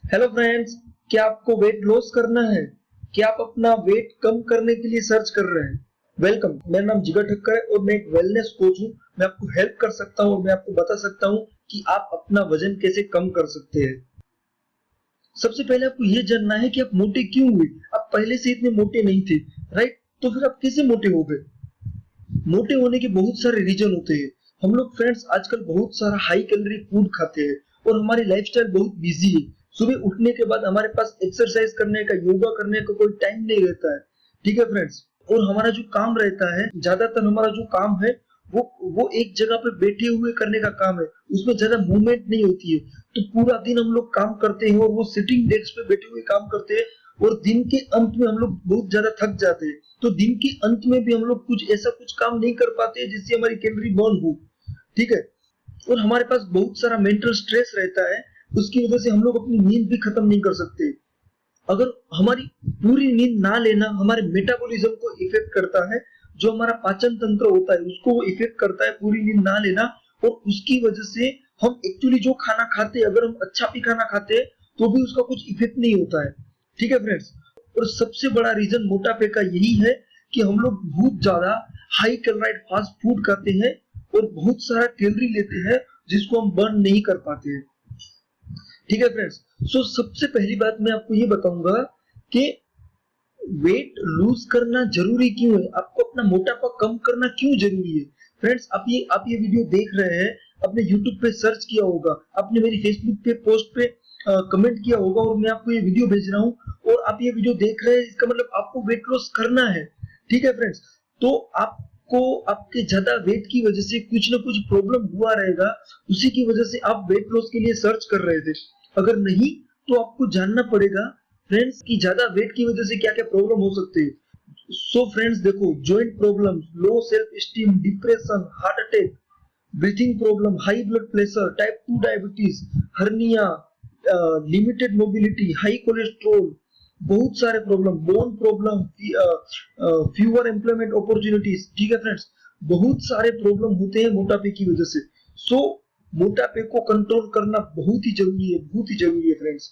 Hello friends, क्या आपको weight loss करना है? क्या आप अपना वेट कम करने के लिए सर्च कर रहे हैं? वेलकम, मेरा नाम जिगर ठक्कर है और मैं एक वेलनेस कोच हूँ। मैं आपको हेल्प कर सकता हूँ और मैं आपको बता सकता हूँ कि आप अपना वजन कैसे कम कर सकते हैं। सबसे पहले आपको ये जानना है कि आप मोटे क्यों हुए। आप पहले से इतने मोटे नहीं थे, राइट? तो फिर आप कैसे मोटे हो गए? मोटे होने के बहुत सारे रीजन होते हैं। हम लोग फ्रेंड्स आजकल बहुत सारा हाई कैलोरी फूड खाते हैं और हमारी लाइफस्टाइल बहुत बिजी है। सुबह उठने के बाद हमारे पास एक्सरसाइज करने का, योगा करने का कोई टाइम नहीं रहता है। ठीक है फ्रेंड्स, और हमारा जो काम रहता है, ज्यादातर हमारा जो काम है वो एक जगह पे बैठे हुए करने का काम है। उसमें ज्यादा मूवमेंट नहीं होती है। तो पूरा दिन हम लोग काम करते हैं और वो सिटिंग डेस्क पे बैठे हुए काम करते हैं और दिन के अंत में हम लोग बहुत ज्यादा थक जाते हैं। तो दिन के अंत में भी हम लोग कुछ ऐसा कुछ काम नहीं कर पाते जिससे हमारी कैलोरी बर्न हो। ठीक है, और हमारे पास बहुत सारा मेंटल स्ट्रेस रहता है। उसकी वजह से हम लोग अपनी नींद भी खत्म नहीं कर सकते। अगर हमारी पूरी नींद ना लेना हमारे मेटाबॉलिज्म को इफेक्ट करता है। जो हमारा पाचन तंत्र होता है उसको वो इफेक्ट करता है, पूरी नींद ना लेना। और उसकी वजह से हम एक्चुअली जो खाना खाते हैं, अगर हम अच्छा भी खाना खाते हैं तो भी उसका कुछ इफेक्ट नहीं होता है। ठीक है फ्रेंड्स, और सबसे बड़ा रीजन मोटापे का यही है कि हम लोग बहुत ज्यादा हाई कैलोराइड फास्ट फूड खाते हैं और बहुत सारा कैलोरी लेते हैं जिसको हम बर्न नहीं कर पाते हैं। ठीक है फ्रेंड्स, सो सबसे पहली बात मैं आपको ये बताऊंगा कि वेट लूज करना जरूरी क्यों है, आपको अपना मोटापा कम करना क्यों जरूरी है। फ्रेंड्स, आप ये वीडियो देख रहे हैं, आपने YouTube पे सर्च किया होगा, आपने मेरी Facebook पे पोस्ट पे कमेंट किया होगा और मैं आपको ये वीडियो भेज रहा हूँ और आप ये वीडियो देख रहे हैं, इसका मतलब आपको वेट लॉस करना है। ठीक है फ्रेंड्स, तो आपको आपके ज्यादा वेट की वजह से कुछ ना कुछ प्रॉब्लम हुआ रहेगा, उसी की वजह से आप वेट लॉस के लिए सर्च कर रहे थे। अगर नहीं तो आपको जानना पड़ेगा फ्रेंड्स कि ज्यादा वेट की वजह से क्या क्या प्रॉब्लम हो सकते हैं। सो फ्रेंड्स देखो, joint problem, low self esteem, depression, heart attack, breathing problem, high blood pressure, type 2 diabetes, hernia, limited mobility, high cholesterol, बहुत सारे problem, bone problem, fewer employment opportunities. ठीक है फ्रेंड्स, बहुत सारे प्रॉब्लम होते हैं मोटापे की वजह से। सो मोटापे को कंट्रोल करना बहुत ही जरूरी है, बहुत ही जरूरी है फ्रेंड्स।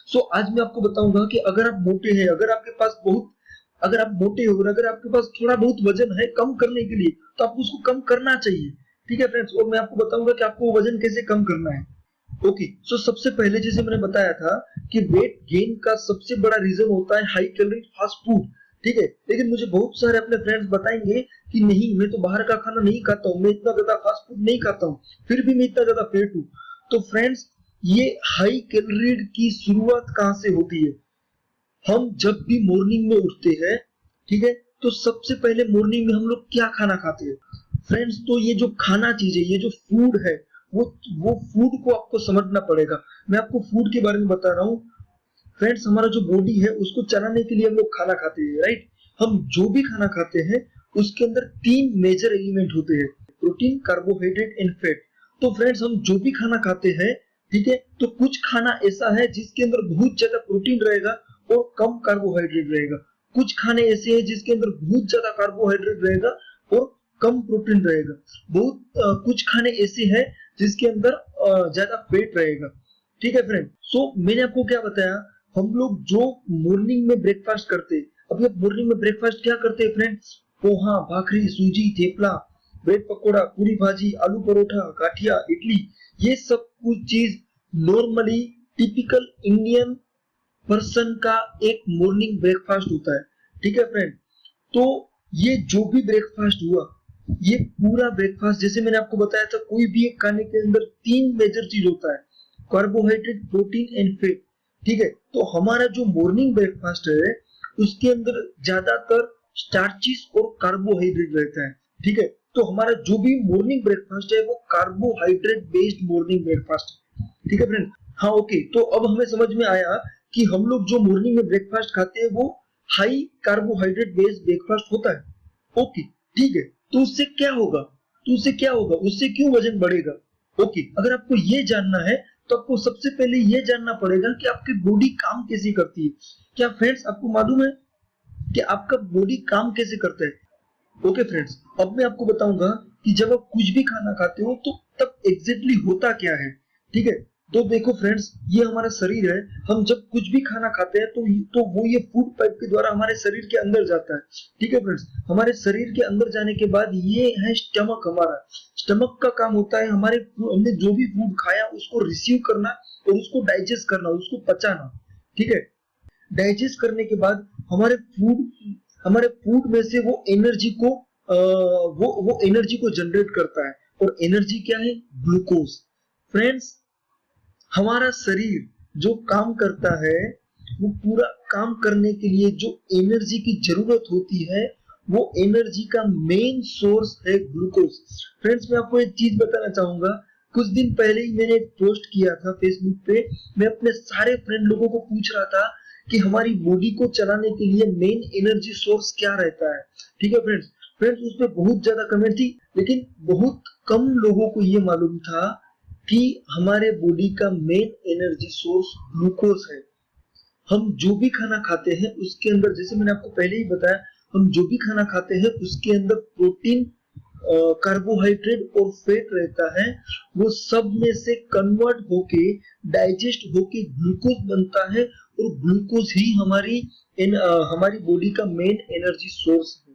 सो आज मैं आपको बताऊंगा कि अगर आप मोटे हैं, अगर आपके पास बहुत, अगर आप मोटे हो और अगर आपके पास थोड़ा बहुत वजन है कम करने के लिए, तो आपको उसको कम करना चाहिए। ठीक है फ्रेंड्स, और मैं आपको बताऊंगा कि आपको वजन कैसे कम करना है। ओके, सो सबसे पहले जैसे मैंने बताया था कि वेट गेन का सबसे बड़ा रीजन होता है हाई कैलोरी फास्ट फूड। ठीक है, लेकिन मुझे बहुत सारे अपने फ्रेंड्स बताएंगे कि नहीं, मैं तो बाहर का खाना नहीं खाता हूँ, मैं इतना ज्यादा फास्ट फूड नहीं खाता हूँ, फिर भी मैं इतना ज्यादा फेट हूँ। तो फ्रेंड्स, ये हाई कैलोरी की शुरुआत कहाँ से होती है? हम जब भी मॉर्निंग में उठते हैं, ठीक है, तो सबसे पहले मॉर्निंग में हम लोग क्या खाना खाते हैं फ्रेंड्स? तो ये जो खाना चीज है, ये जो फूड है, वो फूड को आपको समझना पड़ेगा। मैं आपको फूड के बारे में बता रहा हूँ फ्रेंड्स। हमारा जो बॉडी है उसको चलाने के लिए हम लोग खाना खाते हैं, राइट? हम जो भी खाना खाते हैं उसके अंदर तीन मेजर एलिमेंट होते हैं, प्रोटीन, कार्बोहाइड्रेट एंड फैट। तो फ्रेंड्स, हम जो भी खाना खाते हैं, ठीक है, तो कुछ खाना ऐसा है जिसके अंदर बहुत ज्यादा प्रोटीन रहेगा और कम कार्बोहाइड्रेट रहेगा। कुछ खाने ऐसे हैं जिसके अंदर बहुत ज्यादा कार्बोहाइड्रेट रहेगा और कम प्रोटीन रहेगा। कुछ खाने ऐसे हैं जिसके अंदर ज्यादा फैट रहेगा। ठीक है फ्रेंड, सो मैंने आपको क्या बताया, हम लोग जो मॉर्निंग में ब्रेकफास्ट करते हैं, अभी आप मॉर्निंग में ब्रेकफास्ट क्या करते हैं फ्रेंड्स? पोहा, भाखरी, सूजी, थेपला, ब्रेड पकोड़ा, पूरी भाजी, आलू परोठा, गाठिया, इडली, ये सब कुछ चीज नॉर्मली टिपिकल इंडियन पर्सन का एक मॉर्निंग ब्रेकफास्ट होता है। ठीक है फ्रेंड, तो ये जो भी ब्रेकफास्ट हुआ, ये पूरा ब्रेकफास्ट जैसे मैंने आपको बताया था, कोई भी एक खाने के अंदर तीन मेजर चीज होता है, कार्बोहाइड्रेट, प्रोटीन एंड फैट। ठीक है, तो हमारा जो मॉर्निंग ब्रेकफास्ट है उसके अंदर ज्यादातर स्टार्चेस और कार्बोहाइड्रेट रहता है। ठीक है, तो हमारा जो भी मॉर्निंग ब्रेकफास्ट है वो कार्बोहाइड्रेट बेस्ड मॉर्निंग ब्रेकफास्ट है। ठीक है फ्रेंड, हाँ ओके, तो अब हमें समझ में आया कि हम लोग जो मॉर्निंग में ब्रेकफास्ट खाते हैं वो हाई कार्बोहाइड्रेट बेस्ड ब्रेकफास्ट होता है। ओके, ठीक है, तो उससे क्या होगा? उससे क्यों वजन बढ़ेगा? ओके, अगर आपको ये जानना है तो आपको सबसे पहले ये जानना पड़ेगा कि आपकी बॉडी काम कैसे करती है। क्या फ्रेंड्स, आपको मालूम है कि आपका बॉडी काम कैसे करता है? ओके फ्रेंड्स, अब मैं आपको बताऊंगा कि जब आप कुछ भी खाना खाते हो तो तब एग्जैक्टली होता क्या है। ठीक है, तो देखो फ्रेंड्स, ये हमारा शरीर है। हम जब कुछ भी खाना खाते हैं तो वो ये फूड पाइप के द्वारा हमारे शरीर के अंदर जाता है। ठीक है फ्रेंड्स, हमारे शरीर के अंदर जाने के बाद ये है स्टमक। हमारा स्टमक का काम होता है हमने जो भी फूड खाया उसको रिसीव करना और उसको डाइजेस्ट करना, उसको पचाना। ठीक है, डाइजेस्ट करने के बाद हमारे फूड में से वो एनर्जी को जनरेट करता है। और एनर्जी क्या है? ग्लूकोज। फ्रेंड्स, हमारा शरीर जो काम करता है, वो पूरा काम करने के लिए जो एनर्जी की जरूरत होती है, वो एनर्जी का मेन सोर्स है ग्लूकोज। फ्रेंड्स, मैं आपको एक चीज बताना चाहूंगा। कुछ दिन पहले ही मैंने एक पोस्ट किया था फेसबुक पे। मैं अपने सारे फ्रेंड लोगों को पूछ रहा था कि हमारी बॉडी को चलाने के लिए मेन एनर्जी सोर्स क्या रहता है। ठीक है फ्रेंड्स, उस पर बहुत ज्यादा कमेंट थी, लेकिन बहुत कम लोगों को ये मालूम था कि हमारे बॉडी का मेन एनर्जी सोर्स ग्लूकोज है। हम जो भी खाना खाते हैं उसके अंदर, जैसे मैंने आपको पहले ही बताया, हम जो भी खाना खाते हैं उसके अंदर प्रोटीन, कार्बोहाइड्रेट और फैट रहता है। वो सब में से कन्वर्ट होके डाइजेस्ट होके ग्लूकोज बनता है और ग्लूकोज ही हमारी बॉडी का मेन एनर्जी सोर्स है।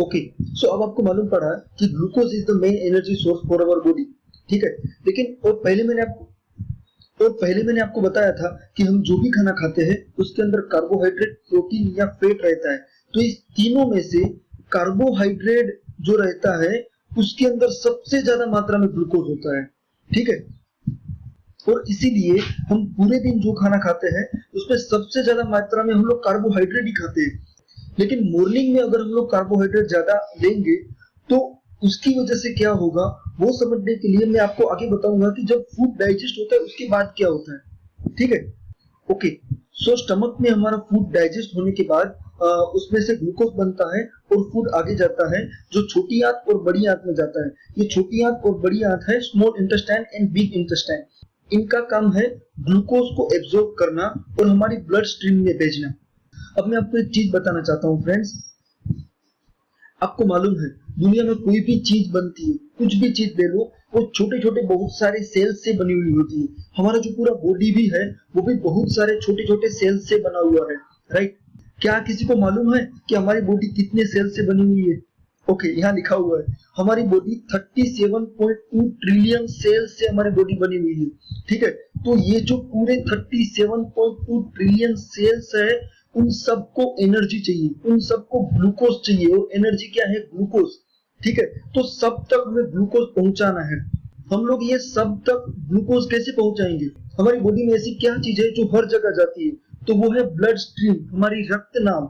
ओके, सो अब आपको मालूम पड़ा कि glucose is the main energy source for our body. ठीक है, लेकिन पहले मैंने आपको बताया था कि हम जो भी खाना खाते हैं उसके अंदर कार्बोहाइड्रेट, प्रोटीन या फैट रहता है। तो इस तीनों में से कार्बोहाइड्रेट जो रहता है उसके अंदर सबसे ज्यादा मात्रा में ग्लूकोज होता है। ठीक है, और इसीलिए हम पूरे दिन जो खाना खाते हैं उसमें सबसे ज्यादा मात्रा में हम लोग कार्बोहाइड्रेट ही खाते हैं। लेकिन मॉर्निंग में अगर हम लोग कार्बोहाइड्रेट ज्यादा लेंगे तो उसकी वजह से क्या होगा, वो समझने के लिए मैं आपको आगे बताऊंगा कि जब फूड डाइजेस्ट होता है उसके बाद क्या होता है। ठीक है, ओके। सो स्टमक में हमारा फूड डाइजेस्ट होने के बाद उसमें से ग्लूकोज बनता है और फूड आगे जाता है, जो छोटी आंत और बड़ी आंत में जाता है। ये छोटी आंत और बड़ी आंत है small intestine and big intestine. इनका काम है ग्लूकोज को एब्जॉर्ब करना और हमारी ब्लड स्ट्रीम में भेजना। अब मैं आपको एक चीज बताना चाहता हूँ फ्रेंड्स, आपको मालूम है दुनिया में कोई भी चीज बनती है, कुछ भी चीज ले लो, वो छोटे छोटे बहुत सारे सेल्स से बनी हुई होती है। हमारा जो पूरा बॉडी भी है वो भी बहुत सारे छोटे छोटे सेल्स से बना हुआ है, राइट। क्या किसी को मालूम है कि हमारी बॉडी कितने सेल्स से बनी हुई है? ओके, यहाँ लिखा हुआ है हमारी बॉडी 37.2 ट्रिलियन सेल्स से हमारी बॉडी बनी हुई है। ठीक है, तो ये जो पूरे 37.2 ट्रिलियन सेल्स है, उन सबको एनर्जी चाहिए, उन सबको ग्लूकोज चाहिए। और एनर्जी क्या है? ग्लूकोज। ठीक है, तो सब तक हमें ग्लूकोज पहुंचाना है। हम लोग ये सब तक ग्लूकोज कैसे पहुंचाएंगे? हमारी बॉडी में ऐसी क्या चीज है जो हर जगह जाती है? तो वो है ब्लड स्ट्रीम, हमारी रक्तनाल।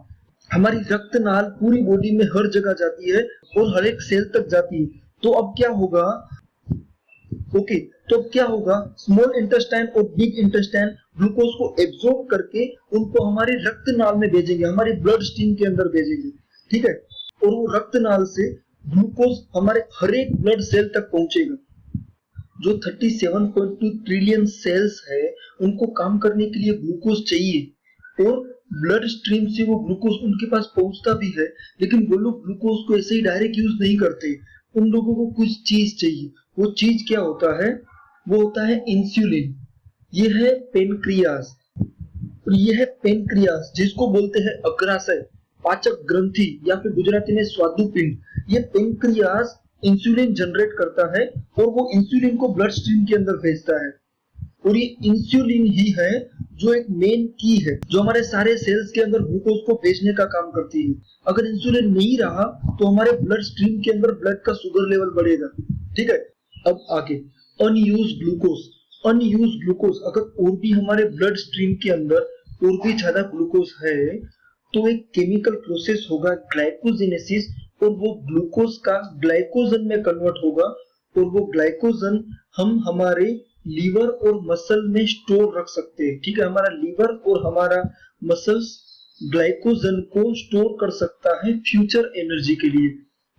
हमारी रक्तनाल पूरी बॉडी में हर जगह जाती है और हर एक सेल तक जाती है। तो अब क्या होगा? ओके, तो अब क्या होगा? स्मॉल इंटेस्टाइन और बिग इंटेस्टाइन ग्लूकोज को एब्जॉर्ब करके उनको हमारे रक्तनाल में भेजेंगे, हमारी ब्लड स्ट्रीम के अंदर भेजेंगे। ठीक है, और वो रक्तनाल से ग्लूकोज हमारे हर एक ब्लड सेल तक पहुंचेगा। जो 37.2 ट्रिलियन सेल्स है, उनको काम करने के लिए ग्लूकोज चाहिए और ब्लड स्ट्रीम से वो ग्लूकोज उनके पास पहुंचता भी है। लेकिन वो लोग ग्लूकोज को ऐसे ही डायरेक्ट यूज नहीं करते, उन लोगों को कुछ चीज चाहिए। वो चीज क्या होता है? वो होता है इंसुलिन। ये है पेनक्रियास, और ये है पेनक्रियास जिसको बोलते हैं अग्राशय, पाचक ग्रंथि या फिर गुजराती में स्वादुपिंड। ये पेनक्रियास इंसुलिन जनरेट करता है और वो इंसुलिन को ब्लड स्ट्रीम के अंदर भेजता है। और ये इंसुलिन ही है जो एक मेन की है, जो हमारे सारे सेल्स के अंदर ग्लूकोज को भेजने का काम करती है। अगर इंसुलिन नहीं रहा तो हमारे ब्लड स्ट्रीम के अंदर ब्लड का शुगर लेवल बढ़ेगा। ठीक है, अब आगे अनयूज्ड ग्लूकोज। अनयूज्ड ग्लूकोज, अगर और भी हमारे ब्लड स्ट्रीम के अंदर और भी ज्यादा ग्लूकोज है तो एक केमिकल प्रोसेस होगा ग्लाइकोजेनेसिस, और वो ग्लूकोज का ग्लाइकोजन में कन्वर्ट होगा। और वो ग्लाइकोजन हम हमारे लीवर और मसल में स्टोर रख सकते हैं। ठीक है, हमारा लीवर और हमारा मसल्स ग्लाइकोजन को स्टोर कर सकता है फ्यूचर एनर्जी के लिए।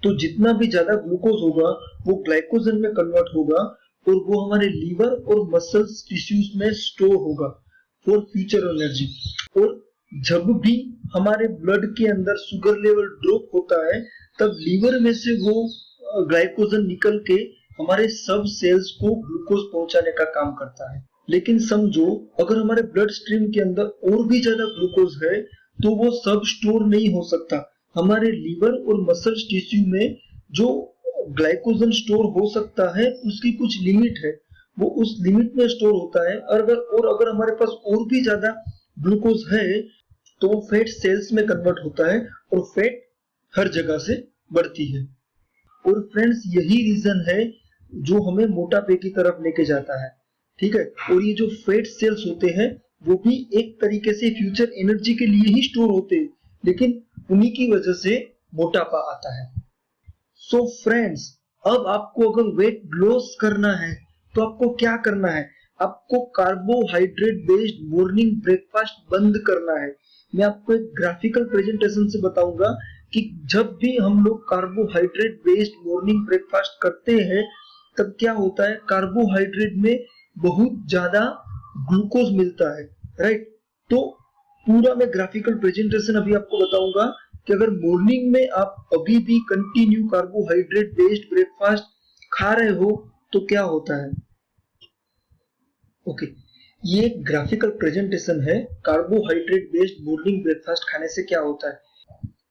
तो जितना भी ज्यादा ग्लूकोज होगा वो ग्लाइकोजन में कन्वर्ट होगा और वो हमारे लीवर और मसल्स टिश्यूज में स्टोर होगा फॉर फ्यूचर एनर्जी। और जब भी हमारे ब्लड के अंदर शुगर लेवल ड्रॉप होता है तब लीवर में से वो ग्लाइकोजन निकल के हमारे सब सेल्स को ग्लूकोज पहुंचाने का काम करता है। लेकिन समझो अगर हमारे ब्लड स्ट्रीम के अंदर और भी ज्यादा ग्लूकोज है तो वो सब स्टोर नहीं हो सकता। हमारे लीवर और मसल्स टिश्यू में जो ग्लाइकोजन स्टोर हो सकता है उसकी कुछ लिमिट है, वो उस लिमिट में स्टोर होता है। अगर हमारे पास और भी ज्यादा ग्लूकोज है तो वो फैट सेल्स में कन्वर्ट होता है और फैट हर जगह से बढ़ती है। और फ्रेंड्स यही रीजन है जो हमें मोटापे की तरफ लेके जाता है, ठीक है। और ये जो फैट सेल्स होते हैं वो भी एक तरीके से फ्यूचर एनर्जी के लिए ही स्टोर होते हैं, लेकिन उन्हीं की वजह से मोटापा आता है। सो फ्रेंड्स, अब आपको अगर वेट लॉस करना है तो आपको क्या करना है? आपको कार्बोहाइड्रेट बेस्ड मॉर्निंग ब्रेकफास्ट बंद करना है। मैं आपको एक ग्राफिकल प्रेजेंटेशन से बताऊंगा कि जब भी हम लोग कार्बोहाइड्रेट बेस्ड मॉर्निंग ब्रेकफास्ट करते हैं तब क्या होता है, कार्बोहाइड्रेट में बहुत ज्यादा ग्लूकोज मिलता है, राइट। तो पूरा मैं ग्राफिकल प्रेजेंटेशन अभी आपको बताऊंगा कि अगर मॉर्निंग में आप अभी भी कंटिन्यू कार्बोहाइड्रेट बेस्ड ब्रेकफास्ट खा रहे हो तो क्या होता है। ओके, ये एक ग्राफिकल प्रेजेंटेशन है कार्बोहाइड्रेट बेस्ड मॉर्निंग ब्रेकफास्ट खाने से क्या होता है।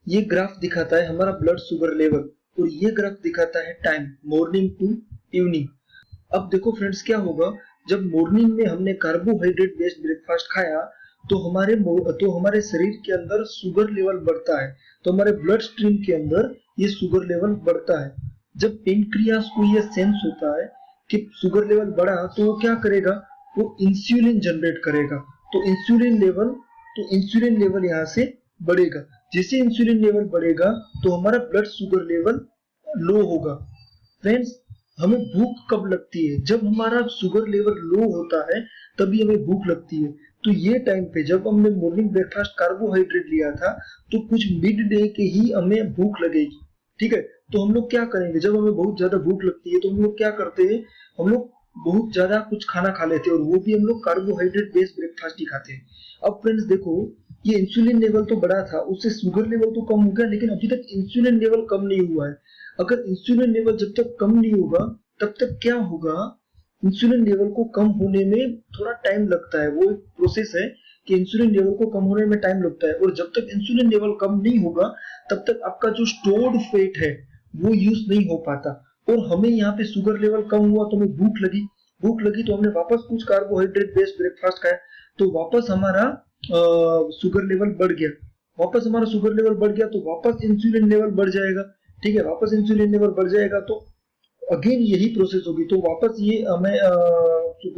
ये ग्राफ दिखाता है हमारा ब्लड शुगर लेवल और ये ग्राफ दिखाता है टाइम मॉर्निंग टू इवनिंग। अब देखो फ्रेंड्स क्या होगा, जब मॉर्निंग में हमने कार्बोहाइड्रेट बेस्ड ब्रेकफास्ट खाया तो हमारे शरीर के अंदर शुगर लेवल बढ़ता है, तो हमारे ब्लड स्ट्रीम के अंदर ये शुगर लेवल बढ़ता है। जब पेनक्रियास को ये सेंस होता है कि शुगर लेवल बढ़ा तो वो क्या करेगा, वो इंसुलिन जनरेट करेगा। तो इंसुलिन लेवल यहाँ से बढ़ेगा। जैसे इंसुलिन लेवल बढ़ेगा तो हमारा ब्लड शुगर लेवल लो होगा। फ्रेंड्स, हमें भूख कब लगती है? जब हमारा शुगर लेवल लो होता है तभी हमें भूख लगती है। तो ये टाइम पे जब हमने मॉर्निंग ब्रेकफास्ट कार्बोहाइड्रेट लिया था तो कुछ मिड डे के ही हमें भूख लगेगी, ठीक है। तो हम लोग क्या करेंगे, जब हमें बहुत ज्यादा भूख लगती है तो हम लोग क्या करते हैं, हम लोग बहुत ज्यादा कुछ खाना खा लेते हैं और वो भी हम लोग कार्बोहाइड्रेट बेस्ड ब्रेकफास्ट ही खाते हैं। अब फ्रेंड्स देखो, ये इंसुलिन लेवल तो बढ़ा था, उससे शुगर लेवल तो कम हो गया, लेकिन अभी तक इंसुलिन लेवल कम नहीं हुआ है। अगर इंसुलिन लेवल जब तक कम नहीं होगा तब तक क्या होगा, इंसुलिन लेवल को कम होने में थोड़ा टाइम लगता है। वो एक प्रोसेस है कि इंसुलिन लेवल को कम होने में टाइम लगता है और जब तक इंसुलिन लेवल कम नहीं होगा तब तक आपका जो स्टोर्ड फैट है वो यूज नहीं हो पाता। और हमें यहाँ पे शुगर लेवल कम हुआ तो हमें भूख लगी तो हमने वापस कुछ कार्बोहाइड्रेट बेस्ड ब्रेकफास्ट खाया तो वापस हमारा शुगर लेवल बढ़ गया। तो वापस इंसुलिन लेवल बढ़ जाएगा, ठीक है। वापस इंसुलिन लेवल बढ़ जाएगा तो अगेन यही प्रोसेस होगी, तो वापस ये हमें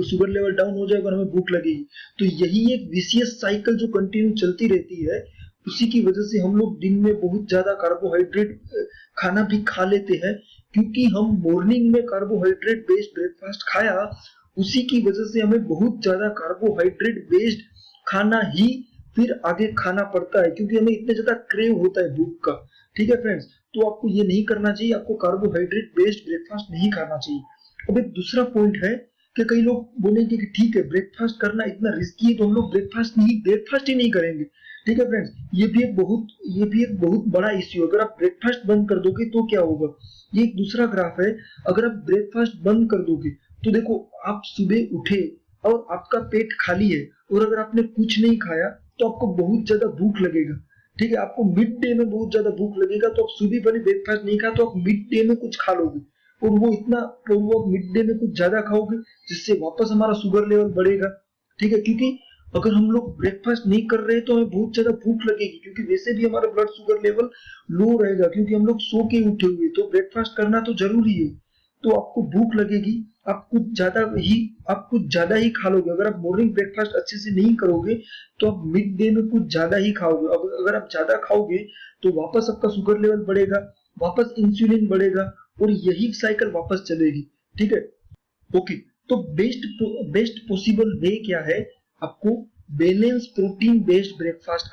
शुगर लेवल डाउन हो जाएगा और हमें भूख लगेगी। तो यही एक विशियस साइकिल जो कंटिन्यू चलती रहती है। उसी की वजह से हम लोग दिन में बहुत ज्यादा कार्बोहाइड्रेट खाना भी खा लेते हैं, क्योंकि हम मॉर्निंग में कार्बोहाइड्रेट बेस्ड ब्रेकफास्ट खाया, उसी की वजह से हमें बहुत ज्यादा कार्बोहाइड्रेट बेस्ड खाना ही फिर आगे खाना पड़ता है, क्योंकि हमें इतने ज्यादा क्रेव होता है भूख का, ठीक है फ्रेंड्स। तो आपको ये नहीं करना चाहिए, आपको कार्बोहाइड्रेट बेस्ड ब्रेकफास्ट नहीं करना चाहिए। अब एक दूसरा पॉइंट है कि कई लोग बोलेंगे कि ठीक है ब्रेकफास्ट करना इतना रिस्की है तो हम लोग ब्रेकफास्ट ही नहीं करेंगे, ठीक है फ्रेंड्स। ये भी एक बहुत बड़ा इश्यू। अगर आप ब्रेकफास्ट बंद कर दोगे तो क्या होगा, ये एक दूसरा ग्राफ है। अगर आप ब्रेकफास्ट बंद कर दोगे तो देखो, आप सुबह उठे और आपका पेट खाली है और अगर आपने कुछ नहीं खाया तो आपको बहुत ज्यादा भूख लगेगा, ठीक है। आपको मिड डे में बहुत ज्यादा भूख लगेगा तो आप सुबह भले ब्रेकफास्ट नहीं खा तो आप मिड डे में कुछ खा लोगे और वो मिड डे में कुछ ज्यादा खाओगे जिससे वापस हमारा शुगर लेवल बढ़ेगा, ठीक है। क्योंकि अगर हम लोग ब्रेकफास्ट नहीं कर रहे तो हमें बहुत ज्यादा भूख लगेगी, क्योंकि वैसे भी हमारा ब्लड शुगर लेवल लो रहेगा क्योंकि हम लोग सो के उठे हुए, तो ब्रेकफास्ट करना तो जरूरी है। तो आपको भूख लगेगी, आप कुछ ज्यादा ही खा लोगे। अगर आप मॉर्निंग ब्रेकफास्ट अच्छे से नहीं करोगे तो आप मिड डे में कुछ ज्यादा ही खाओगे। अगर आप ज्यादा खाओगे तो वापस आपका शुगर लेवल बढ़ेगा, वापस इंसुलिन बढ़ेगा और यही साइकिल वापस चलेगी, ठीक है। ओके, तो बेस्ट पॉसिबल वे क्या है, आपको बैलेंस प्रोटीन बेस्ड ब्रेकफास्ट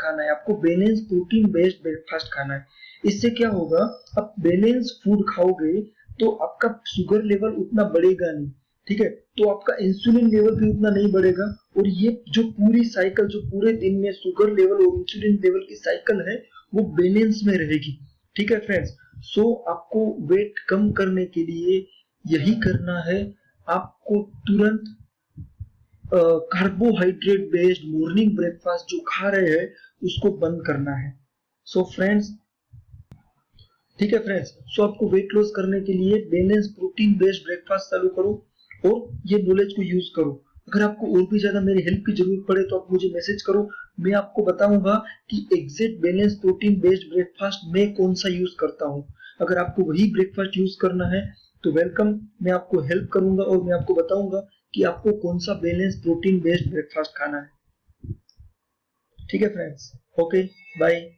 खाना है। इससे क्या होगा, आप बैलेंस फूड खाओगे तो आपका शुगर लेवल उतना बढ़ेगा नहीं, ठीक है। तो आपका इंसुलिन लेवल भी उतना नहीं बढ़ेगा और ये जो पूरी साइकिल, जो पूरे दिन में शुगर लेवल और इंसुलिन लेवल की साइकिल है वो बैलेंस में रहेगी, ठीक है फ्रेंड्स। सो आपको वेट कम करने के लिए यही करना है। आपको तुरंत कार्बोहाइड्रेट बेस्ड मॉर्निंग ब्रेकफास्ट जो खा रहे हैं उसको बंद करना है। सो फ्रेंड्स, ठीक है फ्रेंड्स, सो आपको वेट लॉस करने के लिए बैलेंस प्रोटीन बेस्ड ब्रेकफास्ट चालू करो और ये नॉलेज को यूज करो। अगर आपको और भी ज्यादा मेरी हेल्प की जरूरत पड़े तो आप मुझे मैसेज करो, मैं आपको बताऊंगा कि exact balance protein based breakfast मैं कौन सा यूज करता हूँ। अगर आपको वही ब्रेकफास्ट यूज करना है तो वेलकम, मैं आपको हेल्प करूंगा और मैं आपको बताऊंगा कि आपको कौन सा बैलेंस प्रोटीन बेस्ड ब्रेकफास्ट खाना है। ठीक है फ्रेंड्स, ओके, बाय।